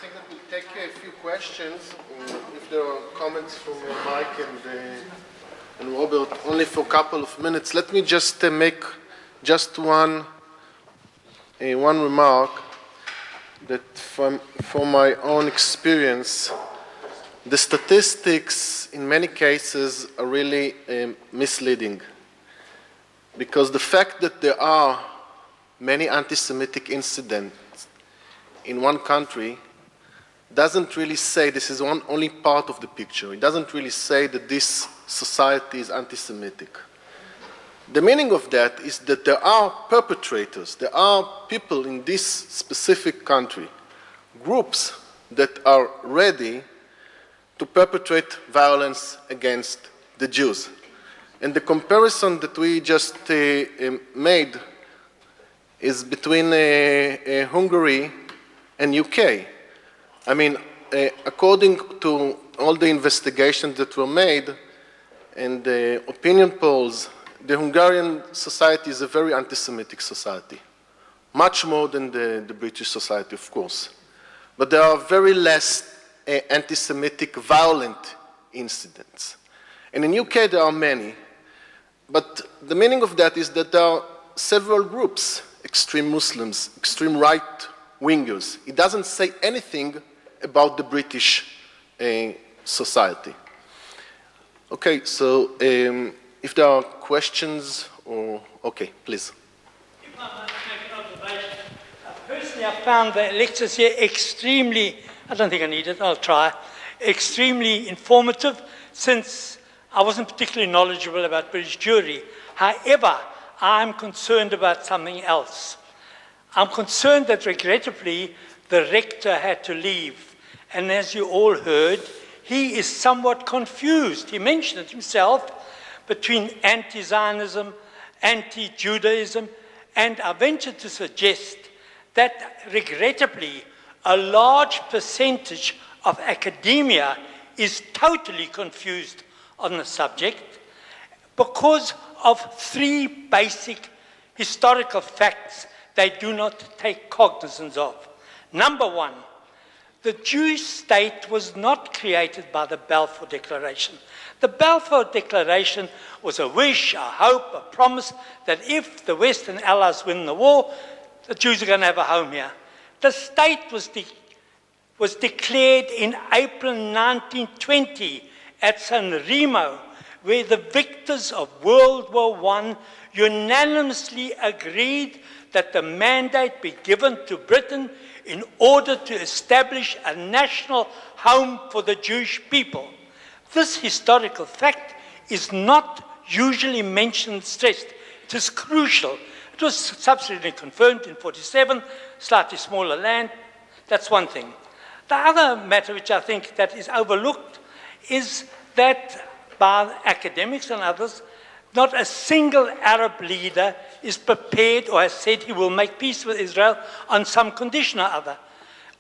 think that we'll take a few questions, if there are comments from Mike and Robert, only for a couple of minutes. Let me just make just one remark that from my own experience, the statistics in many cases are really misleading, because the fact that there are many anti-Semitic incidents in one country doesn't really say, this is only part of the picture. It doesn't really say that this society is anti-Semitic. The meaning of that is that there are perpetrators, there are people in this specific country, groups that are ready to perpetrate violence against the Jews. And the comparison that we just made is between Hungary and UK. I mean, according to all the investigations that were made and the opinion polls, the Hungarian society is a very anti-Semitic society, much more than the British society, of course. But there are very less anti-Semitic violent incidents. And in UK there are many. But the meaning of that is that there are several groups, extreme Muslims, extreme right-wingers. It doesn't say anything about the British society. Okay, so if there are questions, or okay, please. If I might make an observation, personally I found the lectures here extremely, I don't think I need it, I'll try, extremely informative, since I wasn't particularly knowledgeable about British Jewry. However, I'm concerned about something else. I'm concerned that regrettably the rector had to leave. And as you all heard, he is somewhat confused. He mentioned it himself between anti-Zionism, anti-Judaism, and I venture to suggest that regrettably a large percentage of academia is totally confused on the subject because of three basic historical facts they do not take cognizance of. Number one, the Jewish state was not created by the Balfour Declaration. The Balfour Declaration was a wish, a hope, a promise that if the Western Allies win the war, the Jews are going to have a home here. The state was declared in April 1920 at San Remo, where the victors of World War I unanimously agreed that the mandate be given to Britain in order to establish a national home for the Jewish people. This historical fact is not usually mentioned and stressed. It is crucial. It was subsequently confirmed in 1947, slightly smaller land. That's one thing. The other matter which I think that is overlooked is that by academics and others, not a single Arab leader is prepared or has said he will make peace with Israel on some condition or other.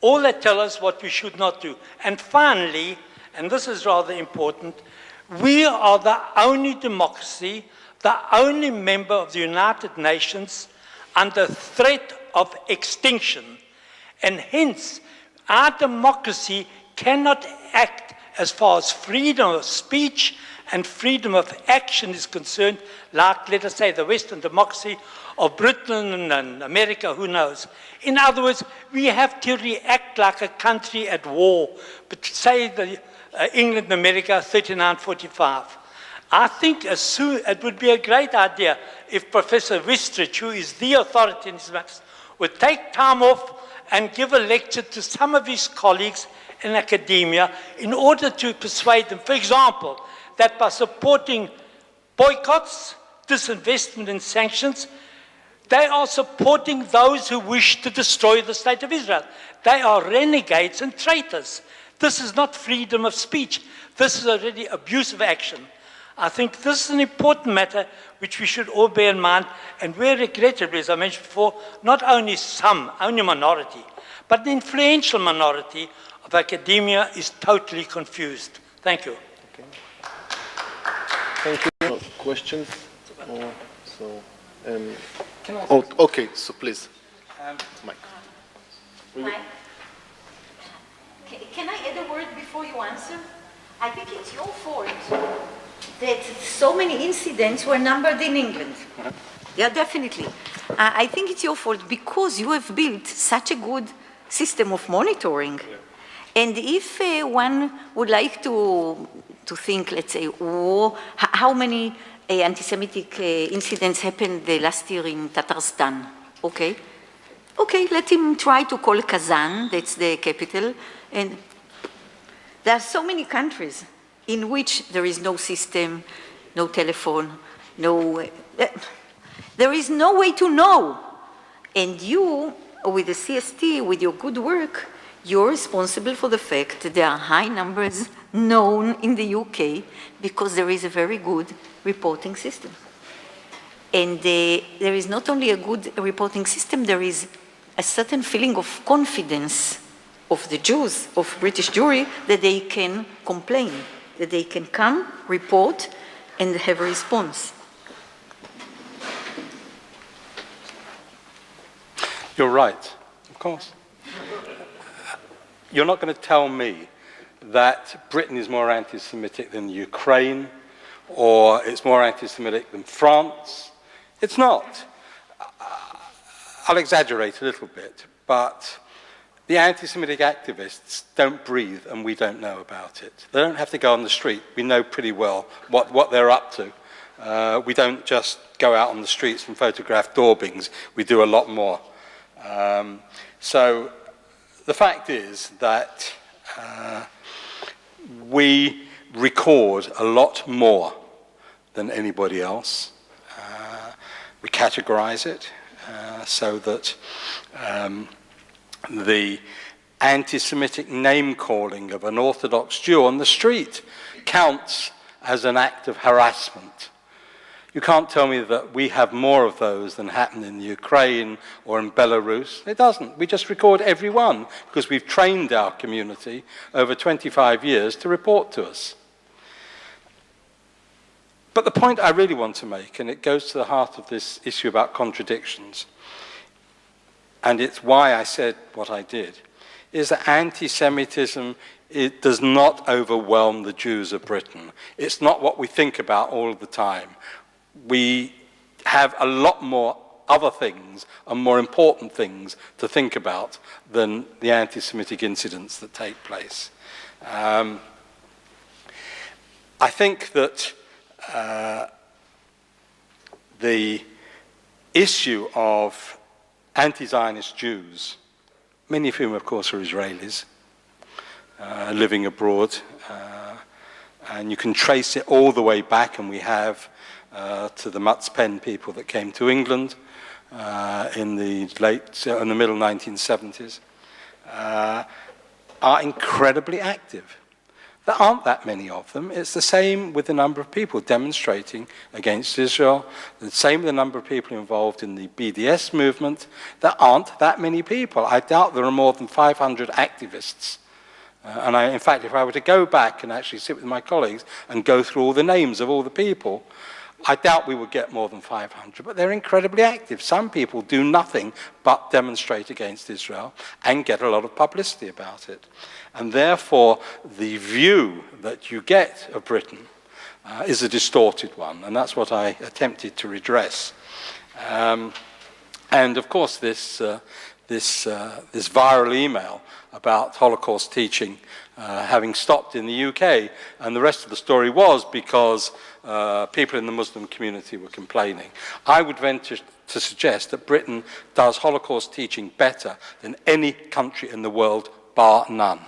All that tell us what we should not do. And finally, and this is rather important, we are the only democracy, the only member of the United Nations under threat of extinction. And hence, our democracy cannot act as far as freedom of speech and freedom of action is concerned, like, let us say, the Western democracy of Britain and America, who knows. In other words, we have to react like a country at war, but say the England and America, 39-45. I think it would be a great idea if Professor Wistrich, who is the authority in this matter, would take time off and give a lecture to some of his colleagues in academia in order to persuade them, for example, that by supporting boycotts, disinvestment and sanctions, they are supporting those who wish to destroy the state of Israel. They are renegades and traitors. This is not freedom of speech. This is already abuse of action. I think this is an important matter which we should all bear in mind, and where regrettably, as I mentioned before, not only only a minority, but the influential minority of academia is totally confused. Thank you. Okay. Thank you. Questions? Can I okay, so please. Mike. Mike? it's your fault that so many incidents were numbered in England. Yeah, definitely. I think it's your fault because you have built such a good system of monitoring. Yeah. And if one would like to think, let's say, how many anti-Semitic incidents happened last year in Tatarstan? Okay, let him try to call Kazan, that's the capital. And there are so many countries in which there is no system, no telephone, there is no way to know. And you, with the CST, with your good work, you're responsible for the fact that there are high numbers known in the UK because there is a very good reporting system. And there is not only a good reporting system, there is a certain feeling of confidence of the Jews, of British Jewry, that they can complain, that they can come, report, and have a response. You're right, of course. You're not going to tell me that Britain is more anti-Semitic than Ukraine, or it's more anti-Semitic than France. It's not. I'll exaggerate a little bit, but the anti-Semitic activists don't breathe and we don't know about it. They don't have to go on the street. We know pretty well what they're up to. We don't just go out on the streets and photograph daubings. We do a lot more. So the fact is that we record a lot more than anybody else. We categorize it so that the anti-Semitic name-calling of an Orthodox Jew on the street counts as an act of harassment. You can't tell me that we have more of those than happen in Ukraine or in Belarus. It doesn't. We just record every one because we've trained our community over 25 years to report to us. But the point I really want to make, and it goes to the heart of this issue about contradictions, and it's why I said what I did, is that anti-Semitism, it does not overwhelm the Jews of Britain. It's not what we think about all the time. We have a lot more other things and more important things to think about than the anti-Semitic incidents that take place. I think that the issue of anti-Zionist Jews, many of whom, of course, are Israelis, living abroad, and you can trace it all the way back, and we have, to the Mutz Pen people that came to England in the middle 1970s, are incredibly active. There aren't that many of them. It's the same with the number of people demonstrating against Israel, the same with the number of people involved in the BDS movement. There aren't that many people. I doubt there are more than 500 activists. In fact, if I were to go back and actually sit with my colleagues and go through all the names of all the people, I doubt we would get more than 500, but they're incredibly active. Some people do nothing but demonstrate against Israel and get a lot of publicity about it. And therefore, the view that you get of Britain is a distorted one, and that's what I attempted to redress. And of course, this viral email about Holocaust teaching having stopped in the UK, and the rest of the story was because people in the Muslim community were complaining. I would venture to suggest that Britain does Holocaust teaching better than any country in the world, bar none.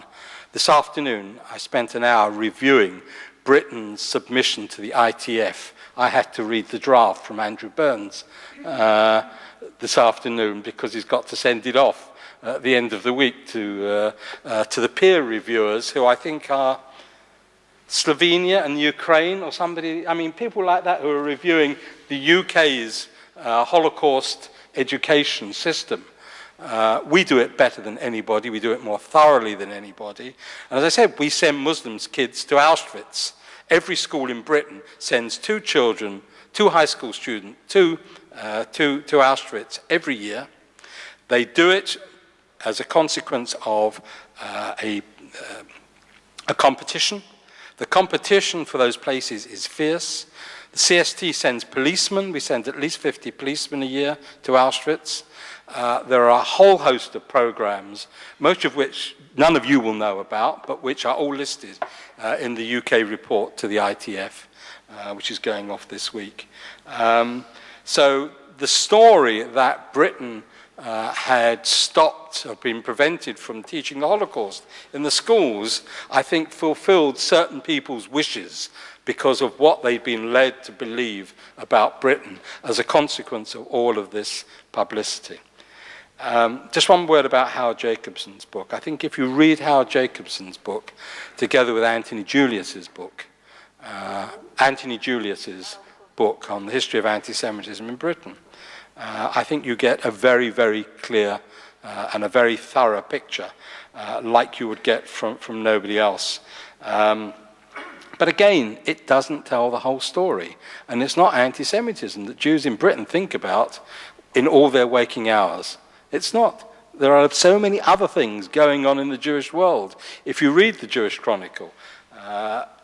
This afternoon, I spent an hour reviewing Britain's submission to the ITF. I had to read the draft from Andrew Burns this afternoon because he's got to send it off at the end of the week to the peer reviewers, who I think are Slovenia and Ukraine or somebody. I mean, people like that who are reviewing the UK's Holocaust education system. We do it better than anybody. We do it more thoroughly than anybody. And as I said, we send Muslims' kids to Auschwitz. Every school in Britain sends two high school students to Auschwitz every year. They do it as a consequence of a competition The competition for those places is fierce. The CST sends policemen. We send at least 50 policemen a year to Auschwitz. There are a whole host of programs, most of which none of you will know about, but which are all listed in the UK report to the ITF, which is going off this week. So the story that Britain had stopped or been prevented from teaching the Holocaust in the schools, I think fulfilled certain people's wishes because of what they'd been led to believe about Britain as a consequence of all of this publicity. Just one word about Howard Jacobson's book. I think if you read Howard Jacobson's book together with Anthony Julius's book on the history of anti-Semitism in Britain, I think you get a very, very clear and a very thorough picture, like you would get from nobody else. But again, it doesn't tell the whole story. And it's not anti-Semitism that Jews in Britain think about in all their waking hours. It's not. There are so many other things going on in the Jewish world. If you read the Jewish Chronicle,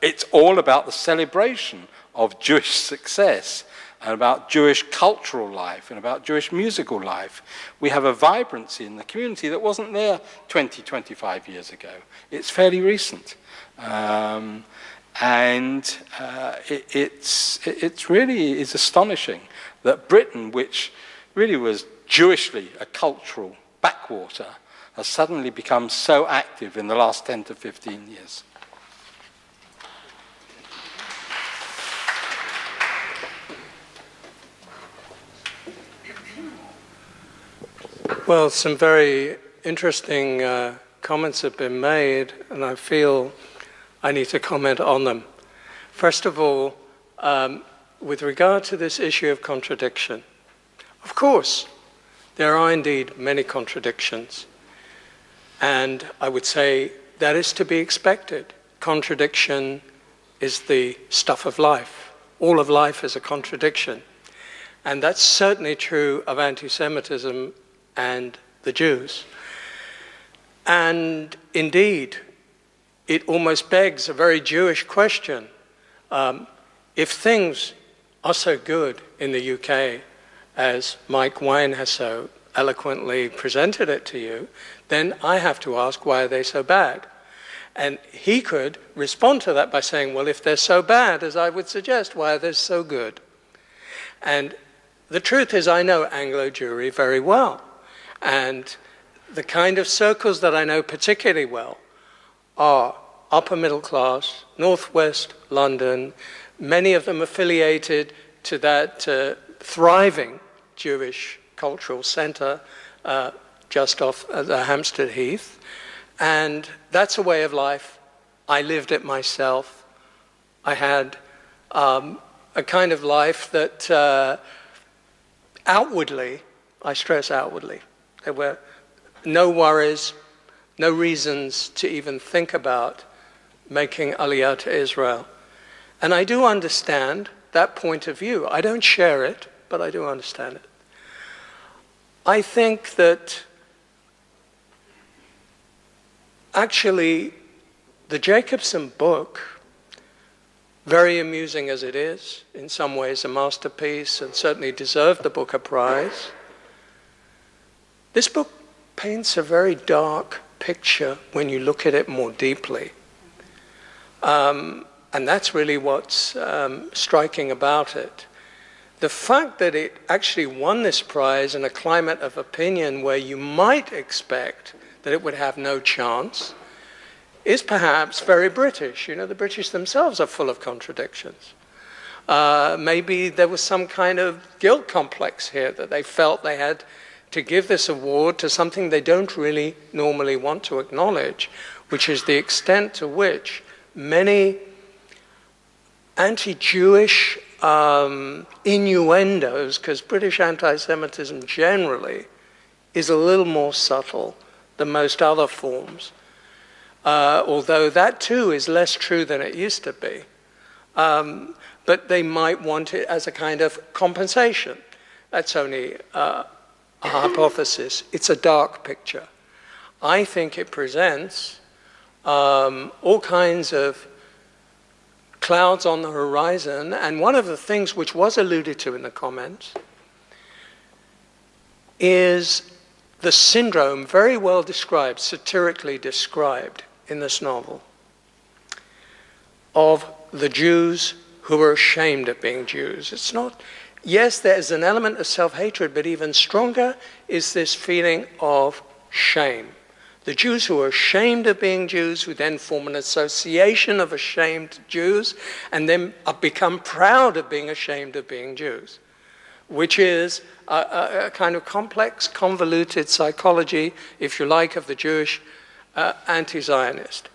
it's all about the celebration of Jewish success and about Jewish cultural life and about Jewish musical life. We have a vibrancy in the community that wasn't there 20, 25 years ago. It's fairly recent. It really is astonishing that Britain, which really was Jewishly a cultural backwater, has suddenly become so active in the last 10 to 15 years. Well, some very interesting comments have been made, and I feel I need to comment on them. First of all, with regard to this issue of contradiction, of course, there are indeed many contradictions, and I would say that is to be expected. Contradiction is the stuff of life. All of life is a contradiction, and that's certainly true of anti-Semitism and the Jews. And indeed, it almost begs a very Jewish question. If things are so good in the UK, as Mike Whine has so eloquently presented it to you, then I have to ask, why are they so bad? And he could respond to that by saying, well, if they're so bad, as I would suggest, why are they so good? And the truth is, I know Anglo-Jewry very well. And the kind of circles that I know particularly well are upper middle class, northwest London, many of them affiliated to that thriving Jewish cultural centre just off the Hampstead Heath. And that's a way of life. I lived it myself. I had a kind of life that outwardly, I stress outwardly, there were no worries, no reasons to even think about making Aliyah to Israel. And I do understand that point of view. I don't share it, but I do understand it. I think that actually the Jacobson book, very amusing as it is, in some ways a masterpiece and certainly deserved the Booker Prize, this book paints a very dark picture when you look at it more deeply. And that's really what's striking about it. The fact that it actually won this prize in a climate of opinion where you might expect that it would have no chance is perhaps very British. You know, the British themselves are full of contradictions. Maybe there was some kind of guilt complex here that they felt they had to give this award to something they don't really normally want to acknowledge, which is the extent to which many anti-Jewish innuendos, because British anti-Semitism generally is a little more subtle than most other forms, although that too is less true than it used to be. But they might want it as a kind of compensation. That's only a hypothesis. It's a dark picture. I think it presents all kinds of clouds on the horizon. And one of the things which was alluded to in the comments is the syndrome, very well described, satirically described in this novel, of the Jews who are ashamed of being Jews. It's not, yes, there's an element of self-hatred, but even stronger is this feeling of shame. The Jews who are ashamed of being Jews, who then form an association of ashamed Jews, and then become proud of being ashamed of being Jews, which is a kind of complex, convoluted psychology, if you like, of the Jewish anti-Zionist.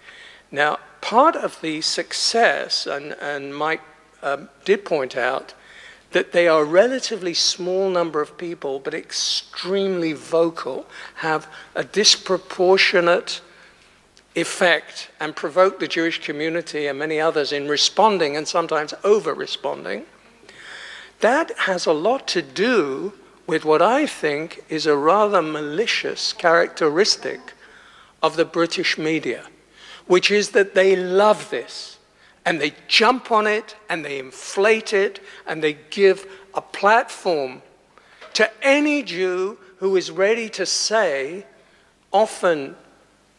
Now, part of the success, and Mike did point out, that they are a relatively small number of people, but extremely vocal, have a disproportionate effect and provoke the Jewish community and many others in responding and sometimes over-responding. That has a lot to do with what I think is a rather malicious characteristic of the British media, which is that they love this. And they jump on it, and they inflate it, and they give a platform to any Jew who is ready to say often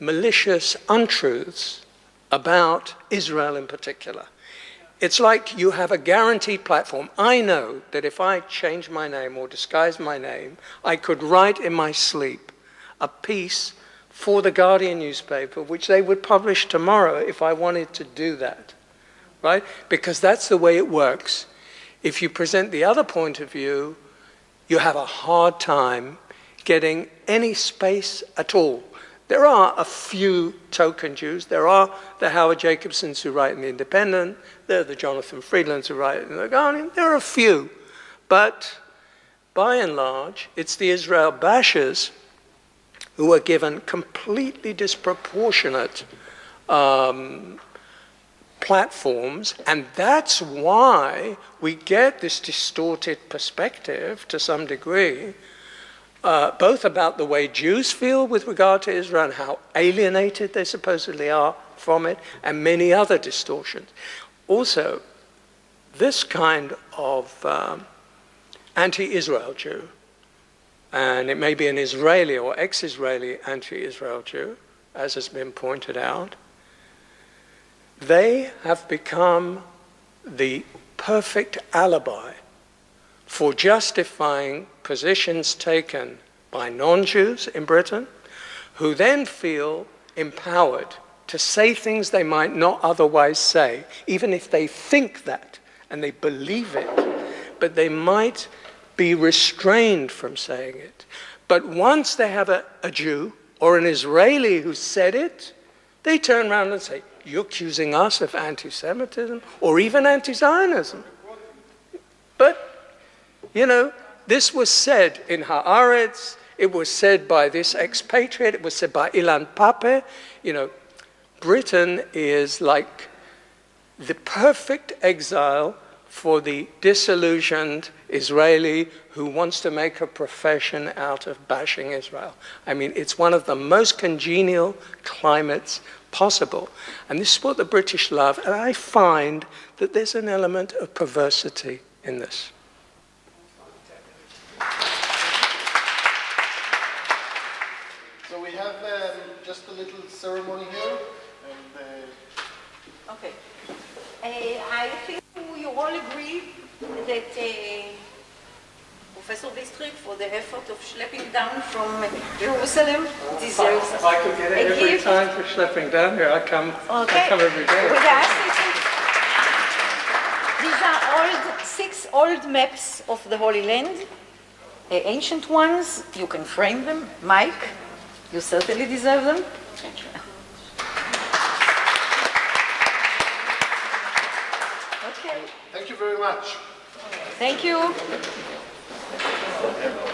malicious untruths about Israel in particular. It's like you have a guaranteed platform. I know that if I change my name or disguise my name, I could write in my sleep a piece for the Guardian newspaper, which they would publish tomorrow if I wanted to do that. Right? Because that's the way it works. If you present the other point of view, you have a hard time getting any space at all. There are a few token Jews. There are the Howard Jacobsons who write in The Independent. There are the Jonathan Friedlands who write in The Guardian. There are a few. But by and large, it's the Israel bashers who are given completely disproportionate platforms, and that's why we get this distorted perspective to some degree, both about the way Jews feel with regard to Israel and how alienated they supposedly are from it, and many other distortions. Also, this kind of anti-Israel Jew, and it may be an Israeli or ex-Israeli anti-Israel Jew, as has been pointed out, they have become the perfect alibi for justifying positions taken by non-Jews in Britain, who then feel empowered to say things they might not otherwise say, even if they think that and they believe it, but they might be restrained from saying it. But once they have a Jew or an Israeli who said it, they turn around and say, "You're accusing us of anti-Semitism or even anti-Zionism." But, you know, this was said in Haaretz, it was said by this expatriate, it was said by Ilan Pape. You know, Britain is like the perfect exile for the disillusioned Israeli who wants to make a profession out of bashing Israel. I mean, it's one of the most congenial climates possible. And this is what the British love. And I find that there's an element of perversity in this. So we have just a little ceremony here. And, Okay. I think you all agree that Professor Wistrich, for the effort of schlepping down from Jerusalem, deserves If I could get it every gift. time for schlepping down here, I come every day. With us, these are 6 old maps of the Holy Land, ancient ones. You can frame them. Mike, you certainly deserve them. Okay. thank you very much. Thank you.